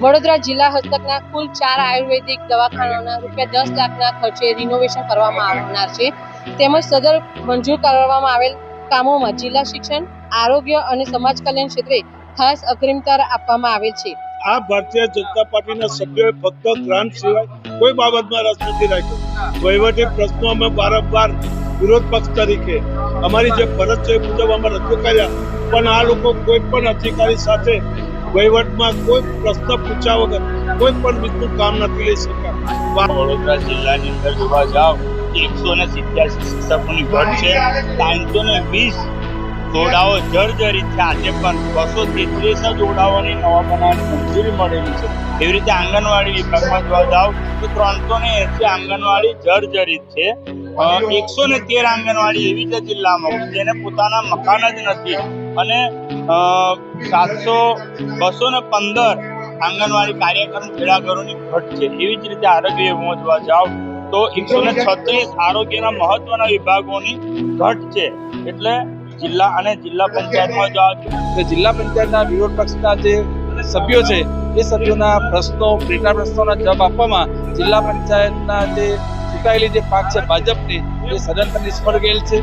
વડોદરા જિલ્લા હસ્તકના કુલ 4 આયુર્વેદિક દવાખાનાના રૂપિયા 10 લાખના ખર્ચે રિનોવેશન કરવામાં આવનાર છે. તેમજ સદર મંજૂર કરવામાં આવેલ કામોમાં જિલ્લા શિક્ષણ, આરોગ્ય અને સમાજ કલ્યાણ ક્ષેત્રે ખાસ અગ્રિમતા આપવામાં આવેલ છે. આ ભારતીય જનતા પાર્ટીના સભ્યોએ ફક્ત ગ્રાન્ટ સિવાય કોઈ બાબતમાં રસ નથી રાખ્યો. વહીવટી પ્રશ્નો અમે વારંવાર વિરોધ પક્ષ તરીકે અમારી જે ફરજ છે એ મુજબ અમે રજૂ કર્યા, પણ આ લોકો કોઈ પણ અધિકારી સાથે વહીવટમાં કોઈ પ્રશ્ન પૂછ્યા વગર કોઈ પણ રીતનું કામ નથી લઈ શક્યા. વડોદરા જિલ્લાની અંદર જોવા જાવ 187 શિક્ષકોની ઘટ છે, 320 જોડાઓ જર્જરિત છે. આજે પણ 233 જોડાઓની નવા બનાવવાની મંજૂરી મળેલી છે. એવી રીતે આંગણવાડી વિભાગમાં જોવા જાવ તો 380 આંગણવાડી જર્જરિત છે. 113 આંગણવાડી એવી છે જિલ્લામાં જેને પોતાના મકાન જ નથી, અને 215 આંગણવાડી કાર્યક્રમ ખેડાગરોની ઘટ છે. એવી જ રીતે આરોગ્ય વિભાગમાં જોવા જાવ તો 136 આરોગ્યના મહત્વના વિભાગોની ઘટ છે. એટલે જિલ્લા અને જિલ્લા પંચાયતમાં જાવ તો જિલ્લા પંચાયતના વિરોધ પક્ષના જે સભ્યો છે એ સભ્યોના પ્રશ્નો, પેટા પ્રશ્નોના જવાબ આપવામાં જિલ્લા પંચાયતના જે ચૂંટાયેલી જે પાંખ છે ભાજપની, એ સદંતર નિષ્ફળ ગયેલ છે.